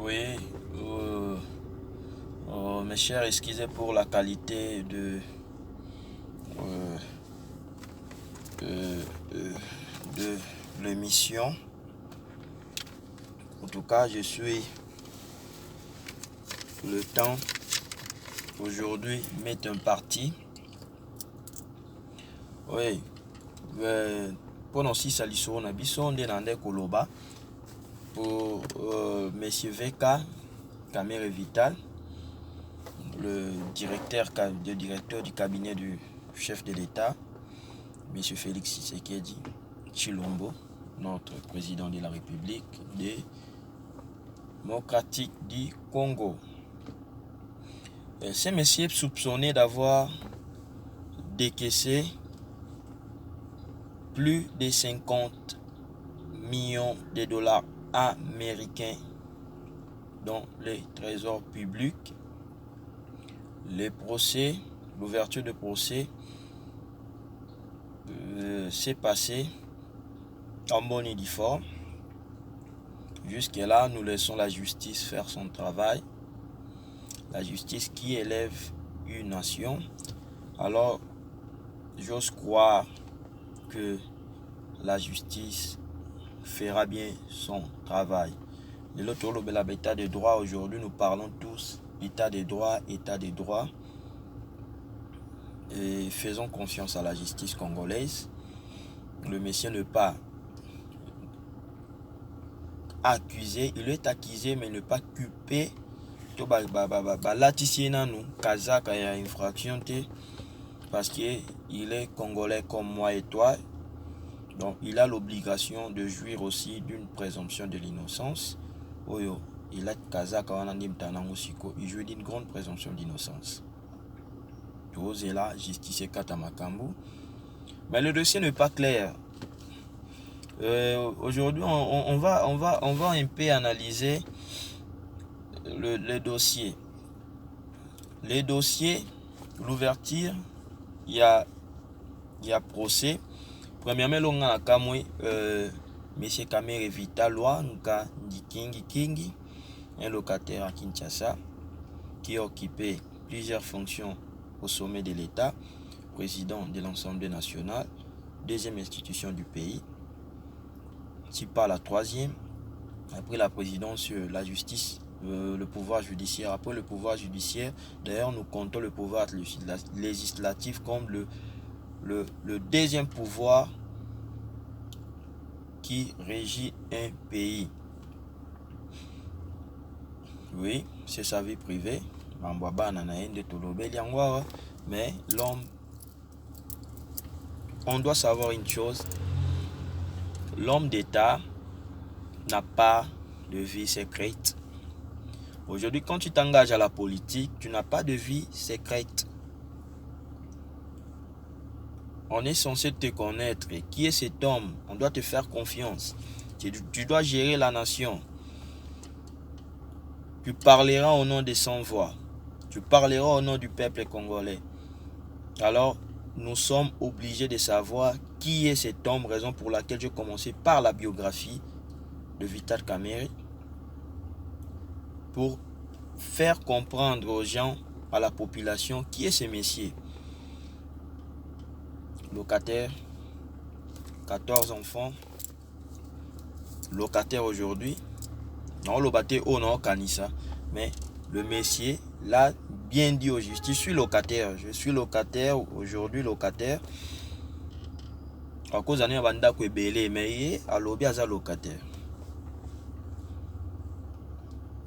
Oui, mes chers, excusez pour la qualité euh, de l'émission. En tout cas, je suis le temps aujourd'hui mettre un parti. Oui, pendant 6 alisson na biso on est koloba pour monsieur VK Kamere Vital, le directeur du cabinet du chef de l'État, monsieur Félix Tshisekedi Tshilombo, notre président de la République démocratique du Congo. Ces messieurs soupçonnés d'avoir décaissé plus de 50 millions de dollars américains dans les trésors publics. Le procès, l'ouverture de procès s'est passé en bonne et due forme. Jusque-là, nous laissons la justice faire son travail. La justice qui élève une nation. Alors, j'ose croire que la justice fera bien son travail. De l'autre côté, l'état de droit, aujourd'hui, nous parlons tous état de droit, état de droit. Et faisons confiance à la justice congolaise. Le monsieur n'est pas accusé, il est accusé, mais il n'est pas culpé. Kazaka y a infraction parce qu'il est congolais comme moi et toi. Donc il a l'obligation de jouir aussi d'une présomption de l'innocence. Il est Kazaka, il joue d'une grande présomption d'innocence. Et là, justice et Katamakambu. Mais le dossier n'est pas clair. Aujourd'hui, on va un peu analyser le dossier. Les dossiers, l'ouverture, il y a procès. Premièrement, on a monsieur Kamere Vital Nka Kingi, un locataire à Kinshasa qui a occupé plusieurs fonctions au sommet de l'État, président de l'Assemblée nationale, deuxième institution du pays, si pas la troisième, après la présidence, la justice, le pouvoir judiciaire. Après le pouvoir judiciaire, d'ailleurs, nous comptons le pouvoir législatif comme le deuxième pouvoir qui régit un pays. Oui, c'est sa vie privée. Mais l'homme, on doit savoir une chose, l'homme d'État n'a pas de vie secrète. Aujourd'hui, quand tu t'engages à la politique, tu n'as pas de vie secrète. On est censé te connaître. Qui est cet homme? On doit te faire confiance. Tu dois gérer la nation. Tu parleras au nom des sans-voix. Tu parleras au nom du peuple congolais. Alors, nous sommes obligés de savoir qui est cet homme, raison pour laquelle j'ai commencé par la biographie de Vital Kamere, pour faire comprendre aux gens, à la population, qui est ce messieurs. Locataire, 14 enfants, locataire aujourd'hui. Non, locataire, oh non, Kanissa. Mais le messier l'a bien dit au justice, je suis locataire, aujourd'hui locataire. À cause d'un banda qui est belé, mais à l'objet à locataire.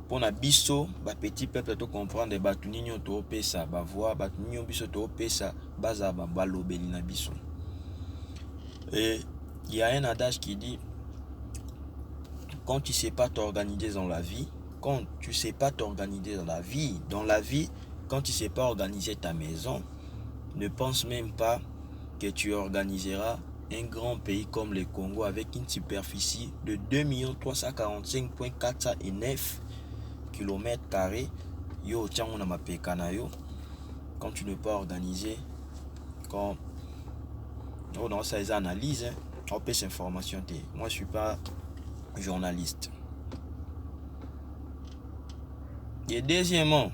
Pour na biso, ba petit peuple to comprendre batu ninyo to pesa, ba voir batu ninyo biso to pesa, baza ba lobeli na biso. Et il y a un adage qui dit, quand tu sais pas t'organiser dans la vie, quand tu sais pas t'organiser dans la vie, quand tu sais pas organiser ta maison, ne pense même pas que tu organiseras un grand pays comme le Congo avec une superficie de 2 345,409 km². Quand tu ne peux pas organiser, quand dans ces analyses, on peut s'information. Moi, je suis pas journaliste. Et deuxièmement,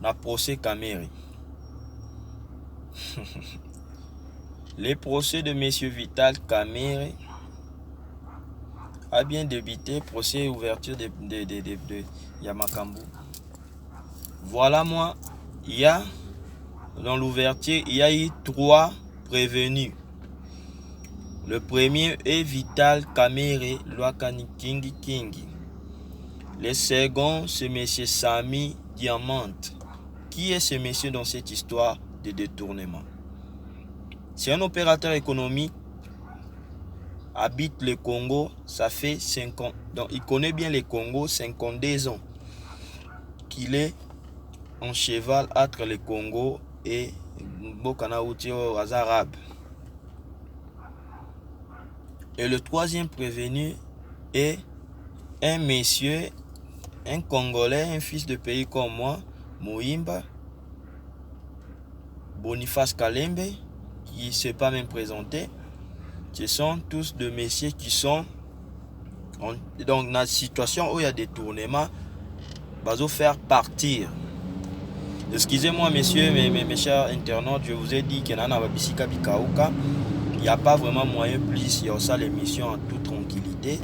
le procès Kamere. Le procès de M. Vital Kamere a bien débuté, procès ouverture de Yamakambu. Voilà moi, il y a dans l'ouverture, il y a eu 3 prévenus. Le premier est Vital Kamere Lwakani Kingi. Le second, c'est M. Sami Diamant. Qui est ce monsieur dans cette histoire de détournement? C'est un opérateur économique, habite le Congo, ça fait 50 ans. Donc il connaît bien le Congo, 52 ans qu'il est en cheval entre le Congo et Bokana Outi aux Arabes. Et le troisième prévenu est un monsieur, un Congolais, un fils de pays comme moi, Moïmba, Boniface Kalembe, qui ne s'est pas même présenté. Ce sont tous des messieurs qui sont dans la situation où il y a des tournements, va faire partir. Excusez-moi messieurs, mes chers internautes, je vous ai dit qu'il y a il n'y a pas vraiment moyen plus, il y a ça l'émission en toute tranquillité.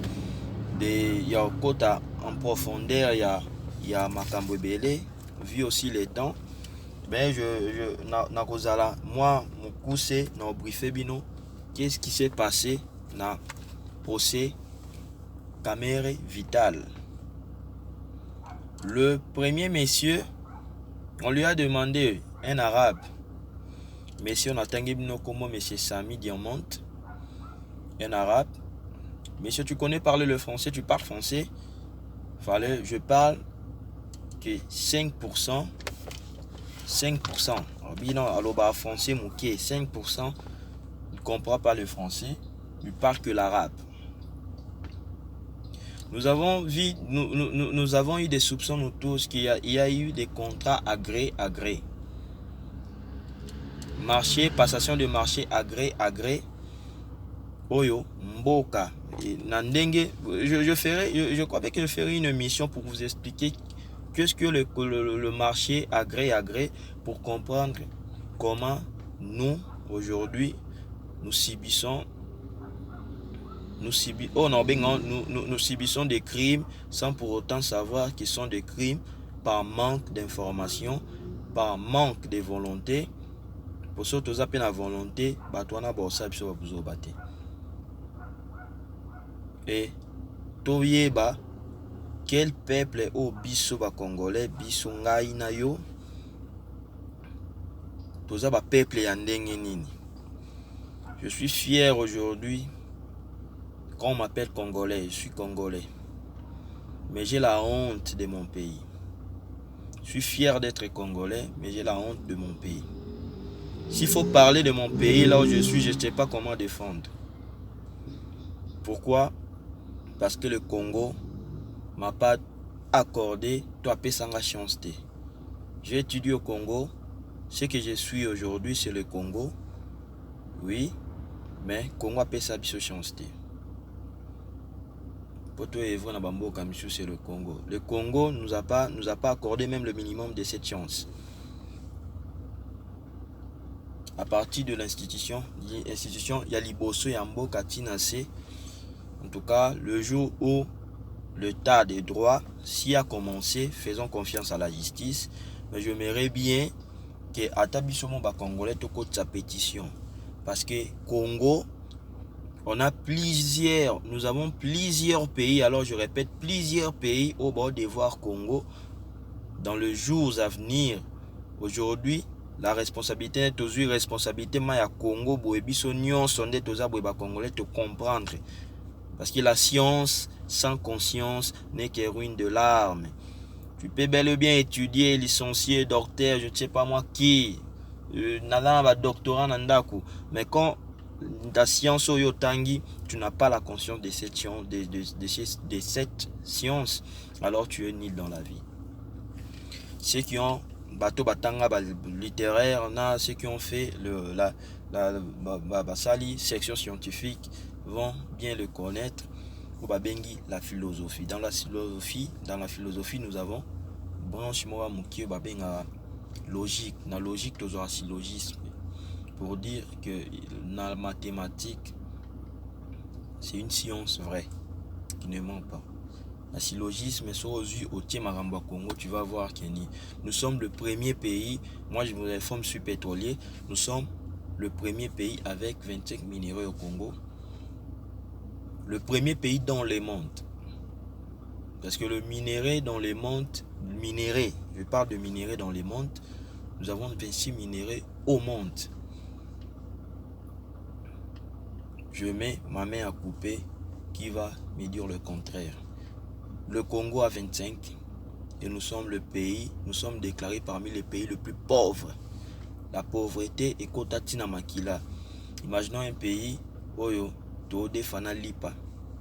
Il y a un côté en profondeur, il y a Makambo Belé, vu aussi les temps. Ben moi, mon coup c'est dans briefé bino. Qu'est-ce qui s'est passé dans procès Kamere Vital? Le premier monsieur, on lui a demandé, un arabe, monsieur on a tangué bino comme monsieur Sami Diamant, un arabe. Monsieur, tu connais parler le français, tu parles français? Fallait, je parle que 5%. 5%. Alors, français, 5%. Il ne comprend pas le français. Il parle que l'arabe. Nous avons eu des soupçons nous tous qu'il y a eu des contrats agré. Marché, passation de marché agré. Oyo, Mboka. Je crois que je ferai une émission pour vous expliquer qu'est-ce que le marché agré pour comprendre comment nous aujourd'hui nous subissons des crimes sans pour autant savoir qu'ils sont des crimes par manque d'information, par manque de volonté. Pour ceux qui ont la volonté, et toyeba quel peuple au biso ba congolais biso ngai na yo toza ba peuple ya ndenge nini. Je suis fier aujourd'hui quand on m'appelle congolais, je suis congolais, mais j'ai la honte de mon pays. Je suis fier d'être congolais, mais j'ai la honte de mon pays. S'il faut parler de mon pays là où je suis, je ne sais pas comment défendre. Pourquoi? Parce que le Congo m'a pas accordé toi pesanga chance. J'ai étudié au Congo. Ce que je suis aujourd'hui, c'est le Congo. Oui, mais Congo a payé sa chance. Pour toi et vous, c'est le Congo. Le Congo nous a pas accordé même le minimum de cette chance. À partir de l'institution, il y a Liboso et Ambo Katinase. En tout cas, le jour où le tas de droits s'y a commencé, faisons confiance à la justice. Mais j'aimerais bien que Atabisomo Congolais te côte sa pétition. Parce que Congo, nous avons plusieurs pays, alors je répète, plusieurs pays au bord d'Ivoire Congo. Dans les jours à venir, aujourd'hui, la responsabilité est aux responsabilité Maya Congo, Boebiso Nyon, Sondé Toza Boeba Congolais, te comprendre. Parce que la science sans conscience n'est que ruine de l'âme. Tu peux bel et bien étudier, licencier, docteur, je ne sais pas moi qui, doctorat nandaku, mais quand ta science au yotangi, tu n'as pas la conscience de cette science, alors tu es nul dans la vie. Ceux qui ont bateau batanga littéraire, ceux qui ont fait la section scientifique vont bien le connaître. La philosophie. Dans la philosophie, nous avons branche moi mokie babenga logique. Na logique toujours syllogisme pour dire que dans la mathématique c'est une science vraie qui ne ment pas. La syllogisme est aujourd'hui au Maramba Congo, tu vas voir Kenny. Nous sommes le premier pays, moi je vous informe, je suis pétrolier, nous sommes le premier pays avec 25 minéraux au Congo. Le premier pays dans le monde. Parce que le minerai dans le monde, je parle de minerai dans le monde, nous avons 26 minéraux au monde. Je mets ma main à couper qui va me dire le contraire. Le Congo a 25 et nous sommes le pays, nous sommes déclarés parmi les pays les plus pauvres. La pauvreté est kotatina makila. Imaginons un pays oyo to defana lipa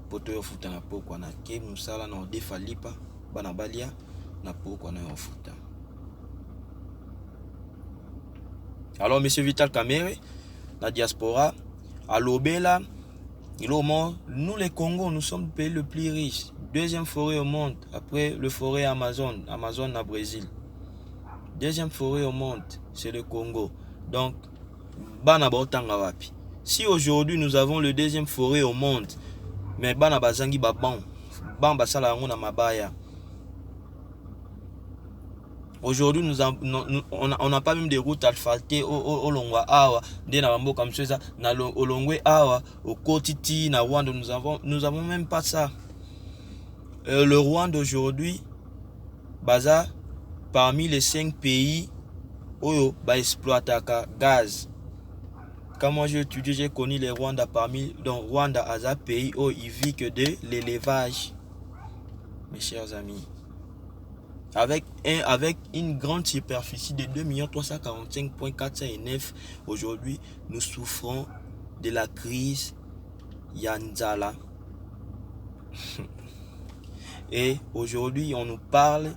poto yo futa na poko na ke musala na defa lipa bana balia na poko na yo futa. Alors monsieur Vital Kamerhe la diaspora à l'Obela, nous les Congo, nous sommes le pays le plus riche. Deuxième forêt au monde, après le forêt Amazon au Brésil. Deuxième forêt au monde, c'est le Congo. Donc, si aujourd'hui nous avons le deuxième forêt au monde, mais bana bazangi babon, bamba sala ngona mabaya. Aujourd'hui, on n'a pas même des routes asphaltées au Longwa Awa, comme ça, au Longwe Awa, au Kotiti, na Rwanda, nous avons même pas ça. Le Rwanda aujourd'hui, baza parmi les 5 pays où ba exploiter gaz. Quand moi j'ai étudié, j'ai connu les Rwanda parmi donc Rwanda a un pays où il vit que de l'élevage. Mes chers amis. Avec une grande superficie de 2 345,409, aujourd'hui, nous souffrons de la crise Yanzala. Et aujourd'hui, on nous parle,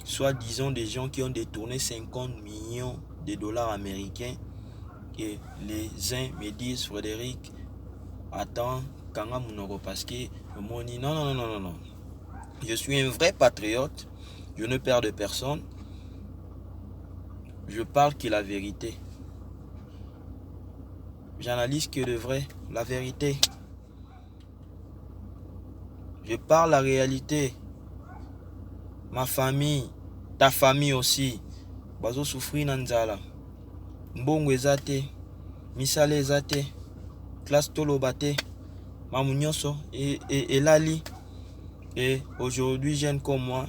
soit disons des gens qui ont détourné 50 millions de dollars américains. Et les uns me disent, Frédéric, attends, parce que non. Je suis un vrai patriote. Je ne perds de personne. Je parle que la vérité. J'analyse que le vrai, la vérité. Je parle la réalité. Ma famille, ta famille aussi. Bazo souffrir nanzala. Mbongo ezate, misale ezate, classe tolobate, mamunyoso et lali. Et aujourd'hui, jeunes comme moi,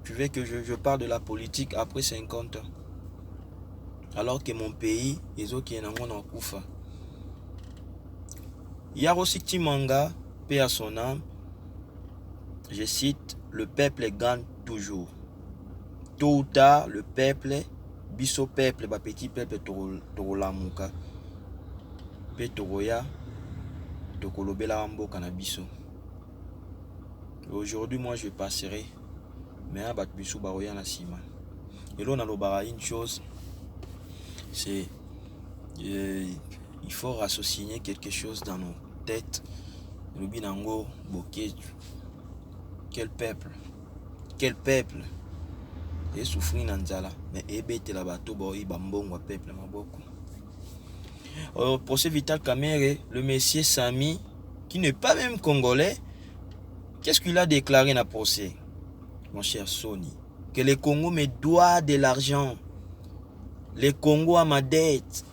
tu veux que je parle de la politique après 50 ans. Alors que mon pays, les autres qui sont en Koufa. Yarosi Timanga, paix à son âme, je cite, le peuple gagne toujours. Tôt ou tard, le peuple, biso peuple, petit peuple, torolamuka, pe toroya, tokolobela ambo kanabiso. Aujourd'hui, moi, je passerai. Mais à Batbissou Baroya na Sima. Et là, on a une chose, c'est il faut rassocier quelque chose dans nos têtes. Le binango, bokeh, quel peuple et souffrir nanzala, mais ebete la bateau boy bambongo peuple maboko. Pour ce Vital Kamerhe, le Messie Sami, qui n'est pas même congolais, qu'est-ce qu'il a déclaré dans le procès? Mon cher Sony, que le Congo me doit de l'argent. Le Congo a ma dette.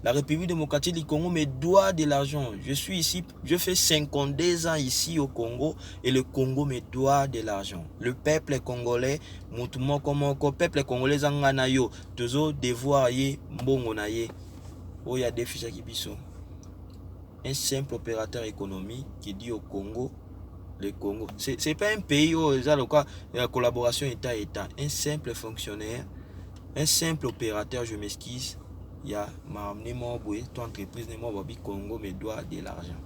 La République démocratique du Congo me doit de l'argent. Je suis ici, je fais 52 ans ici au Congo et le Congo me doit de l'argent. Le peuple congolais, le peuple congolais zanganayo, toujours devoir yé mbongo na yé. Oh, il y a des fiches qui biso. Un simple opérateur économique qui dit au Congo, le Congo, c'est pas un pays où il y a la collaboration État-État. Un simple fonctionnaire, un simple opérateur, je m'excuse, il y a ma ton entreprise, le Congo me doit de l'argent.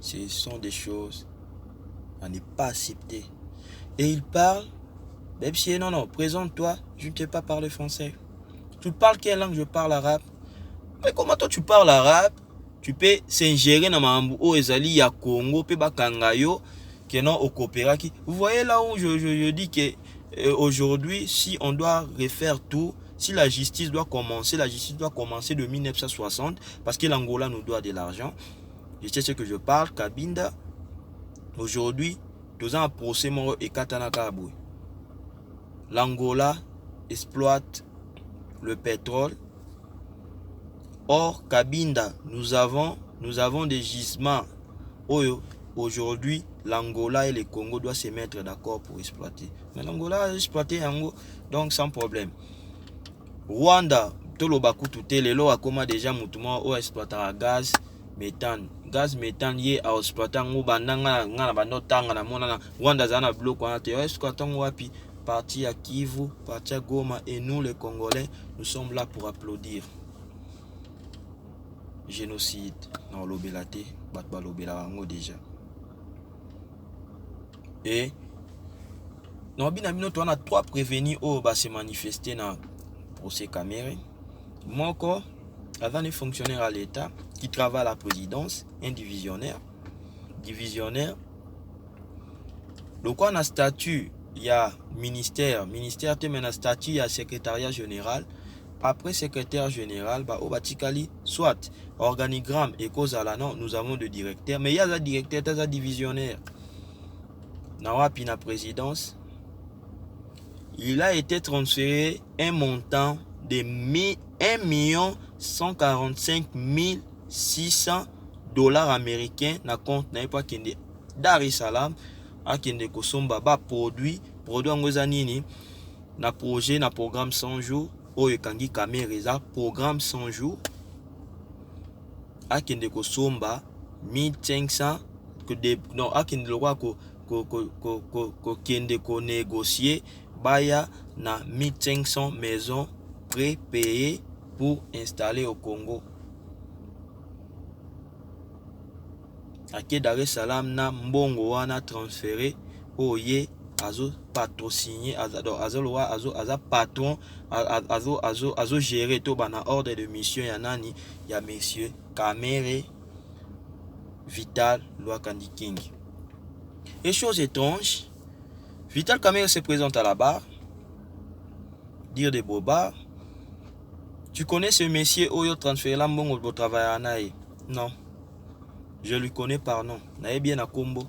Ce sont des choses à ne pas accepter. Et il parle, même si non, présente-toi, je ne t'ai pas parlé français. Tu parles quelle langue? Je parle arabe. Mais comment toi tu parles arabe? Tu peux s'ingérer dans ma au ezali ya Congo pe bakangayo que non au coopéraki. Vous voyez là où je dis que aujourd'hui, si on doit refaire tout, si la justice doit commencer de 1960 parce que l'Angola nous doit de l'argent. Je sais ce que je parle, Cabinda. Aujourd'hui, nous avons un procès et Katana Kabou. L'Angola exploite le pétrole. Or, Cabinda, nous avons des gisements. Aujourd'hui, l'Angola et le Congo doivent se mettre d'accord pour exploiter. Mais l'Angola a exploité Ango, donc sans problème. Rwanda, Tolobaku Tutelelo a comment déjà Moutouma ou exploitera gaz méthane. Gaz méthane lié à exploiter Ango Bandanga, Banotanga, Rwanda Zana bloc, on a exploitant Wapi, parti à Kivu, parti à Goma, et nous les Congolais, nous sommes là pour applaudir. Génocide, non, l'obélate, Batba l'obélango déjà. Et nous avons 3 prévenus qui va se manifester dans le procès Kamere. Moi encore, avant les fonctionnaires à l'État qui travaillent à la présidence, un divisionnaire. Le quoi a statut, il y a ministère mais un statut, il y a secrétariat général. Après secrétaire général, soit organigramme et cause à la non, nous avons deux directeurs, mais il y a un directeur, il y a un divisionnaire. Dans la présidence, il a été transféré un montant de 1 145 600 dollars américains dans le compte de Dar es Salaam à Kende Kosomba produit angozanini na projet na programme 100 jours oyo kangi Kamere programme 100 jours à Kende Kosomba 1500 que non à Kende lokwa ko kende ko négocier baya na 1500 maisons prépayées pour installer au Congo. À Dar es Salaam na mbongo wana transféré oye azo patrociner azo patron azo gérer to bana ordre de mission ya nani ya monsieur Kamere Vital Lwakandi King. Et chose étrange, Vital Kamere se présente à la barre, dire des bobards. Tu connais ce monsieur Oyo transféré la mbongo pour travailler à Naï? Non. Je lui connais par nom. Naïe bien à Combo.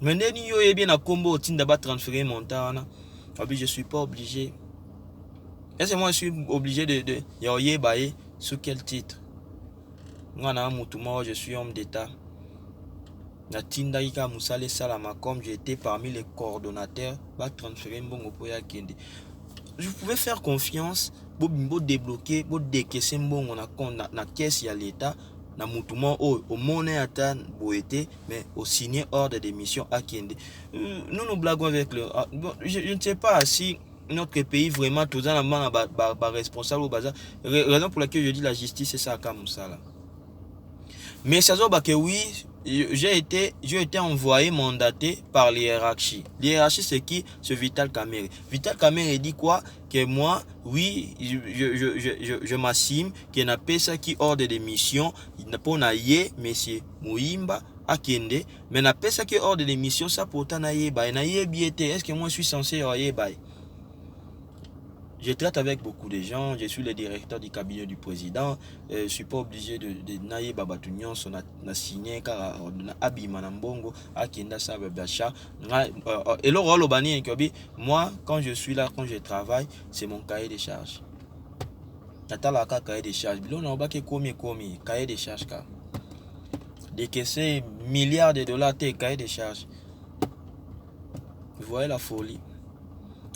Mais Neni est bien à Combo, Tindaba transférer mon temps. Je suis pas obligé. Est-ce que moi je suis obligé de Yaoye Baye sous quel titre? Moi, je suis homme d'État. Natinda Ika Moussale Salama, comme j'étais parmi les coordonnateurs, va transférer Mbongo Poya Kende. Je pouvais faire confiance pour débloquer, pour décaisser Mbongo na caisse à l'État, na Moutouma au monnaie atan boété, mais au signé ordre de mission à Kende. Nous blaguons avec le. Je ne sais pas si notre pays vraiment tout ça n'a responsable au bazar. Raison pour laquelle je dis la justice, c'est ça à Kamoussala. Mais ça veut dire que oui, j'ai été envoyé, mandaté par l'hiérarchie. L'hiérarchie, c'est qui? C'est Vital Kamere. Vital Kamere dit quoi? Que moi, oui, je m'assume qu'il n'a pas ça qui ordre de mission. Il n'a pas naïe, monsieur Mouimba, Akende. Mais n'a pas ça qui ordre de mission, ça pourtant naïe, bah, naïe biété. Est-ce que moi je suis censé naïe, bah? Je traite avec beaucoup de gens, je suis le directeur du cabinet du président, je ne suis pas obligé de naïe babatunion, on a signé car on a abîmé Mbongo, à Kenda Sababacha. Et le rôle au bani, moi, quand je suis là, quand je travaille, c'est mon cahier de charges. Natala cahier de charges, on a pas commis cahier de charges, car décaisser milliards de dollars, cahier de charges. Vous voyez la folie.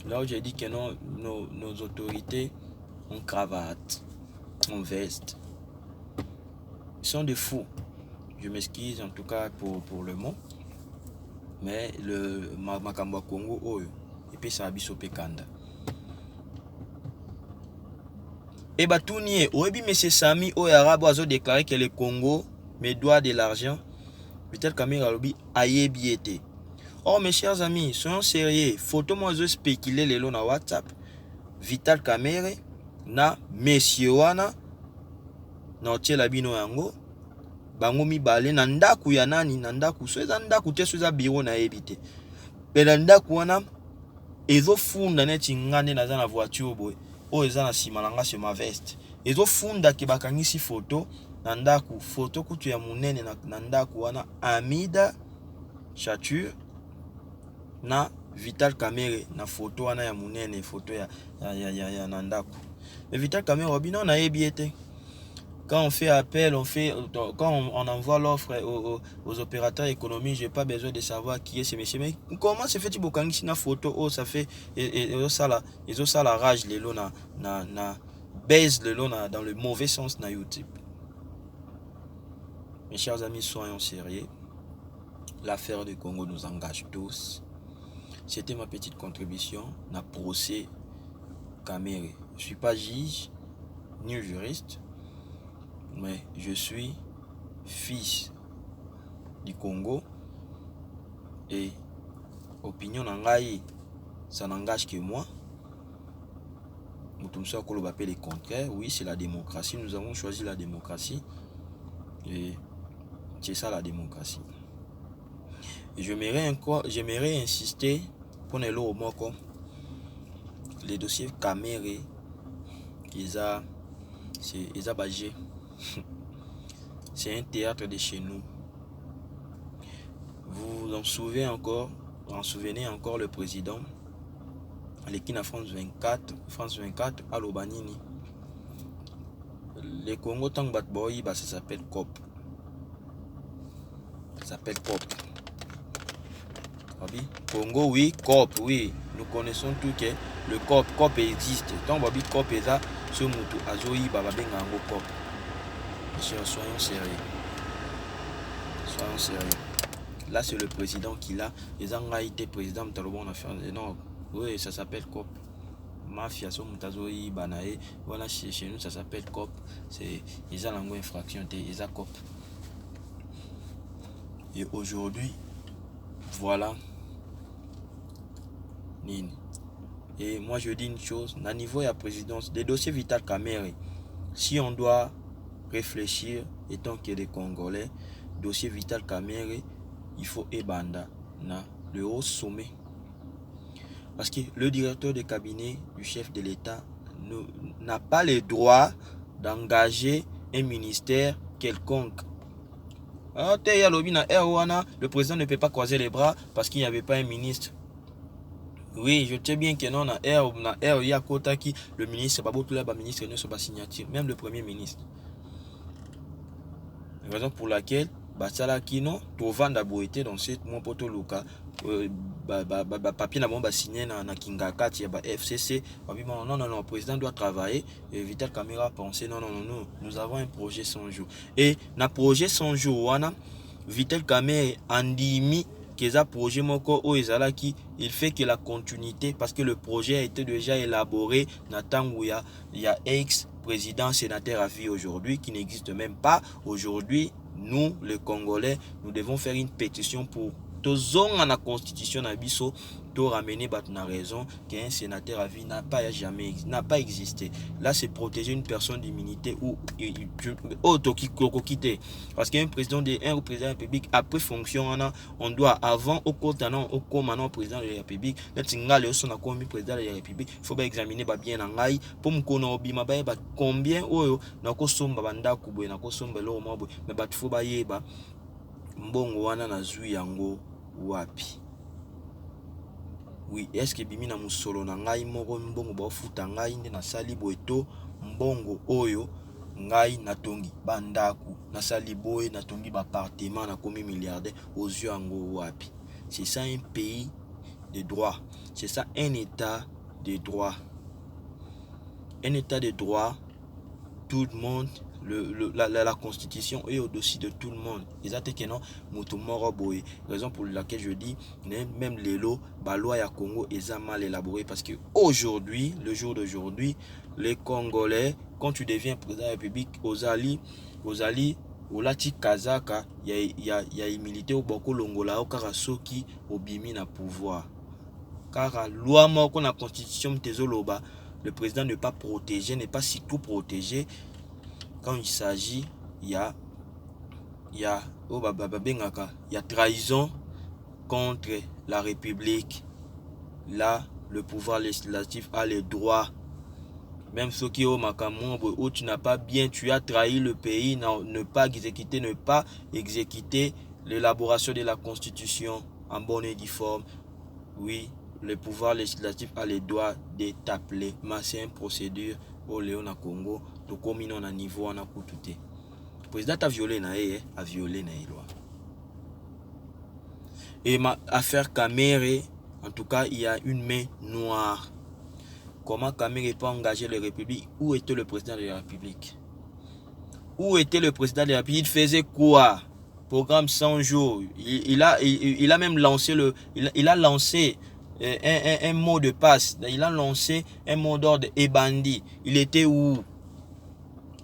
Là où j'ai dit que nos autorités ont cravate, ont veste. Ils sont des fous. Je m'excuse en tout cas pour le mot. Mais le Makamba Congo, et puis ça a biso pekanda. Et bah tout nié. Oebi M. Sami Oyarabo a déclaré que le Congo me doit de l'argent. Vital Kamere Alobi aye biété. Oh mes chers amis, soyons sérieux. Photo moi je spéculer les lots na WhatsApp. Vital Kamere na monsieur wana na otie la bino yango bango mibale na ndaku ya nani na ndaku so eza ndaku te so eza bureau na ebite pe na ndaku wana ezofunda neti ngande naza na voiture boy o eza na sima nanga sur ma veste ezofunda ke bakangisi photo na ndaku photo kutu ya munene na ndaku wana Amida Chature na Vital Kamerhe na photo wana ya munene photo ya na ndaku. Mais Vital Kamerhe obino na ebiete. Quand on fait appel, quand on envoie l'offre aux opérateurs économiques, j'ai pas besoin de savoir qui est ce monsieur. Mais comment se fait-il bokangisi na photo oh ça fait et ça la rage les lots na baise le lot dans le mauvais sens na YouTube. Mes chers amis, soyons sérieux. L'affaire du Congo nous engage tous. C'était ma petite contribution na procès Kamerhe. Je suis pas juge ni juriste, mais je suis fils du Congo et opinion nangai, ça n'engage que moi. Mutumso Koloba appelle le contraire. Oui, c'est la démocratie. Nous avons choisi la démocratie et c'est ça la démocratie. Et j'aimerais insister pour les lots moko les dossiers Kamerhe c'est bagé. C'est un théâtre de chez nous. Vous en souvenez encore le président l'équipe à France 24 à l'Obanini. Le Congo Tangbat Boy, ça s'appelle COP. Ça s'appelle COP. Congo, oui, COP, oui. Nous connaissons tout que le COP existe. Tant que COP est là, ce moutou Azoï, Bababengango COP. Soyons sérieux. Soyons sérieux. Là, c'est le président qui l'a. Les Angaïté, président, Talobon a fait. Non, oui, ça s'appelle COP. Mafia, so Mutazoï, Banae. Voilà, chez nous, ça s'appelle COP. C'est les langues infraction, les COP. Et aujourd'hui, voilà. Et moi, je dis une chose. À niveau de la présidence, des dossiers Vital Kamerhe, si on doit réfléchir, étant qu'il y a des Congolais, dossier Vital Kamerhe, il faut ébanda na le haut sommet. Parce que le directeur de cabinet du chef de l'État n'a pas le droit d'engager un ministère quelconque. Le président ne peut pas croiser les bras parce qu'il n'y avait pas un ministre. Oui, je sais bien que non, il y a quota qui le ministre, ministre ne soit pas signature, même le premier ministre. La raison pour laquelle Batsala Kino, Tovanda Boete dans cette mon poto Luka, papier n'a pas signé na Kingaka, FCC. Non, le président doit travailler. Et Vital Kamerhe a pensé, non, nous avons un projet 100 jours. Et na projet 100 jours, Vital Kamerhe andimi Keza projet moko o ezalaki, il fait que la continuité parce que le projet a été déjà élaboré il y a ex-président sénateur à vie aujourd'hui qui n'existe même pas. Aujourd'hui, nous les Congolais, nous devons faire une pétition pour tozonga à la constitution na biso to ramener batna raison qu'un sénateur à vie n'a pas existé. Là, c'est protéger une personne d'immunité ou quitter parce qu'un président de la République après fonction on doit avant au maintenant président de la République n'tinga son a commis président de la République, il faut examiner bien ngai pour mkono obima ba combien oyo na ko somba banda kubwe na ko somba lo mabo mais bat faut ba yeba mbongo wana na zui yango wapi. Oui, est-ce que bimi na musolo na ngai moko mbongo ba futa ngai nde na sali boeto mbongo oyo ngai natongi bandaku na sali boy natongi ba appartement na komi milliardaire aux yeux yango wapi. C'est ça un pays de droit. C'est ça un état de droit. Un état de droit, tout le monde la constitution est au-dessus de tout le monde. Exactement que raison pour laquelle je dis même les lois la loi ya Congo est mal élaborée parce que aujourd'hui, le jour d'aujourd'hui, les Congolais, quand tu deviens président de la République, aux alliés olati kazaka ya imilité au boko longola au karasoki obimi na pouvoir. Car loi moko na constitution tezoloba, le président ne pas protéger, n'est pas surtout protégé. Quand il s'agit, il y a il y a trahison contre la République. Là, le pouvoir législatif a les droits. Même ceux qui ont où tu n'as pas bien, tu as trahi le pays, ne pas exécuter l'élaboration de la Constitution en bonne et due forme. Oui, le pouvoir législatif a les droits de t'appeler. Mais c'est une procédure au Léon à Congo. Donc, comme il a niveau, on a coûté. Le président a violé la loi. Et ma affaire Kamere, en tout cas, il y a une main noire. Comment Kamere n'est pas engagé la République? Où était le président de la République? Où était le président de la République? Il faisait quoi? Programme 100 jours. Il a même lancé un mot de passe. Il a lancé un mot d'ordre et bandit. Il était où?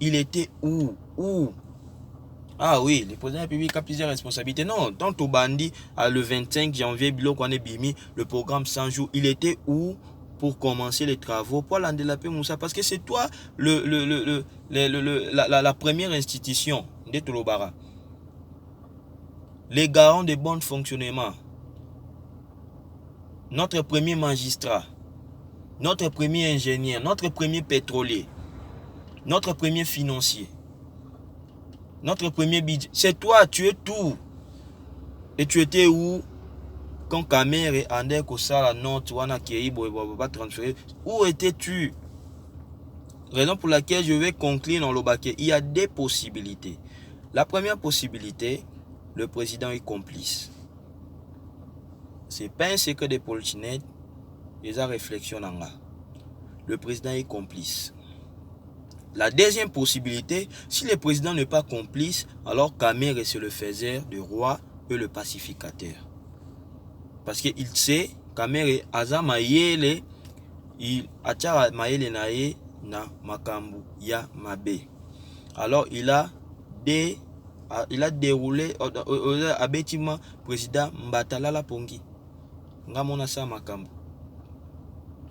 Il était où? Où? Ah oui, le président de la République a plusieurs responsabilités. Non, tant au bandit, le 25 janvier, le programme 100 jours, il était où pour commencer les travaux? Pour l'Andelapé Moussa, parce que c'est toi la première institution de Tolobara. Les garants de bon fonctionnement. Notre premier magistrat, notre premier ingénieur, notre premier pétrolier, notre premier financier. Notre premier budget, c'est toi, tu es tout. Et tu étais où quand Kamere andait au la note, où étais-tu? Raison pour laquelle je vais conclure dans le baquet. Il y a des possibilités. La première possibilité, le président est complice. C'est pas un secret de Polichinette, ils ont réflexion en là. Le président est complice. La deuxième possibilité, si le président n'est pas complice, alors Kamere c'est le faiseur du roi et le pacificateur. Parce qu'il sait, Kamere aza mayele, il atchara mayele nae na makambu ya mabe. Alors il a déroulé abetima président Mbatalala Pongi. Ngamona sa makambu.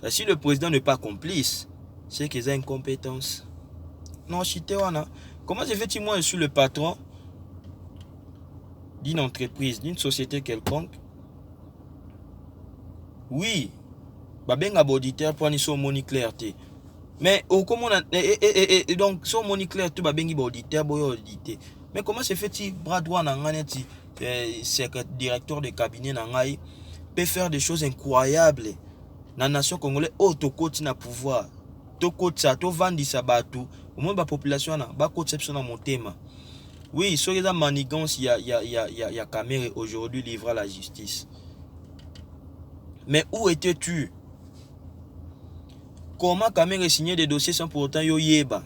Si le président n'est pas complice, c'est qu'il a une compétence. Non, comment je fais moi je suis le patron d'une entreprise, d'une société quelconque? Oui, babenga auditeur pour ni son moni clarté. Mais comment on donc son moni clair tu babengi auditeur boy audité. Mais comment se fait-il bras droit na ngani directeur de cabinet na ngai peut faire des choses incroyables na nation congolaise autocoti na pouvoir. Tokotsa to vandisa batu au moins la population na ba conception na motema. Oui, sur les manigances il y a Kamere aujourd'hui livré à la justice. Mais où étais-tu? Comment Kamere signer des dossiers sans pour autant yo yeba?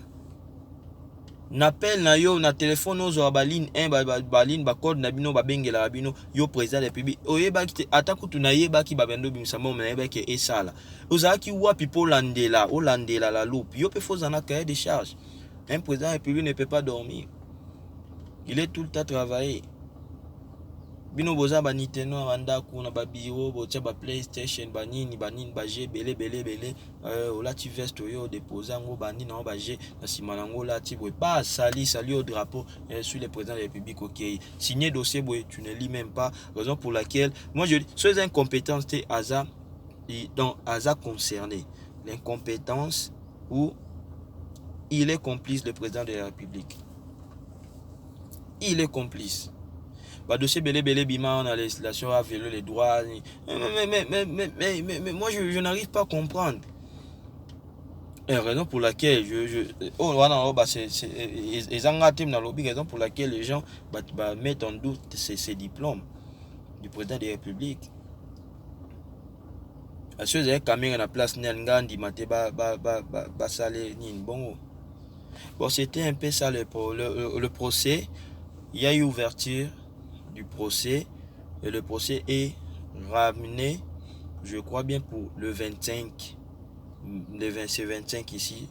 N'appel na yo na téléphone aux baline 1 baline ba code na bino ba bengela bino yo président de la République oyeba ki atako tu na yeba ki babendo bimsamo na yeba ki esala ozaki wapi po landela la loupe yo pe faut en cahier de charge. Un président de la République ne peut pas dormir, il est tout le temps travaillé. Bino boza ba Nintendo banda kuna ba bureau botia ba PlayStation banini ba jeu belé ola ti veste yo déposer ngo bani na ba jeu na simanango la ti boy pas sali au drapeau sur le président de la République. OK, signer dossier boy tu ne lis même pas, raison pour laquelle moi je dis ces incompétences t'es hasard donc hasard concerné l'incompétence où il est complice, le président de la République. Il est complice. Bah dossier belé bima on a la législation a violé les droits. Mais moi je n'arrive pas à comprendre. Et raison pour laquelle raison pour laquelle les gens mettent en doute ces diplômes du président de la République. Parce que j'ai Kamere na place Ngandi maté ba salé ni bon. Bon, c'était un peu ça le procès. Il y a eu ouverture du procès et le procès est ramené, je crois bien pour le 25, c'est 25 ici,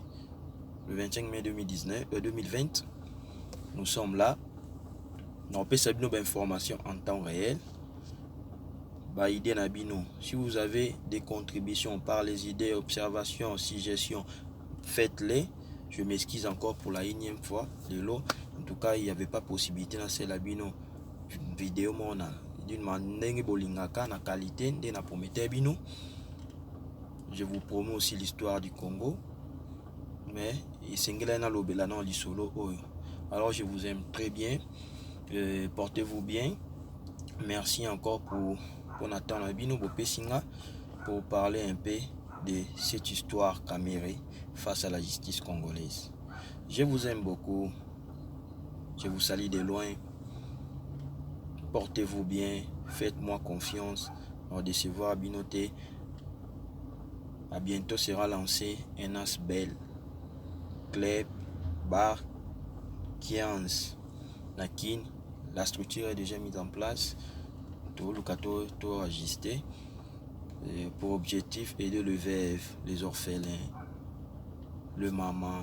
le 25 mai 2020. Nous sommes là. On peut savoir nos informations en temps réel. Si vous avez des contributions par les idées, observations, suggestions, faites-les. Je m'excuse encore pour la énième fois. En tout cas, il n'y avait pas possibilité dans cette labino vidéo mona d'une manière bolingaka na qualité de na prometteur bino. Je vous promets aussi l'histoire du Congo, mais alors je vous aime très bien, portez-vous bien. Merci encore pour attendre bino Bopessinga pour parler un peu de cette histoire camérée face à la justice congolaise. Je vous aime beaucoup, je vous salue de loin. Portez-vous bien, faites-moi confiance, on va décevoir Binoté. À bientôt sera lancé un as belle, club, bar, 15, Nakin. La structure est déjà mise en place. Tout le cateau, tout ajusté. Pour objectif aider le veuve, les orphelins, le maman,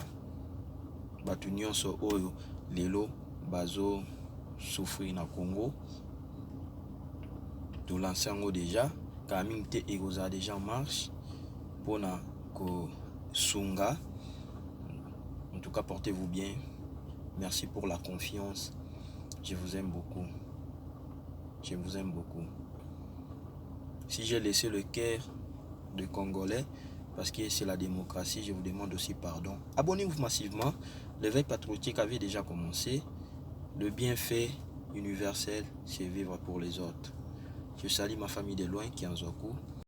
Batunion so oyo, lelo, bazo, souffrir na Congo. Tout l'ensemble déjà, Camille te egoza déjà en marche pour na ko sunga. En tout cas, portez-vous bien. Merci pour la confiance. Je vous aime beaucoup. Je vous aime beaucoup. Si j'ai laissé le cœur de Congolais, parce que c'est la démocratie, je vous demande aussi pardon. Abonnez-vous massivement. L'éveil patriotique avait déjà commencé. Le bienfait universel, c'est vivre pour les autres. Je salue ma famille de loin qui est en Zoku.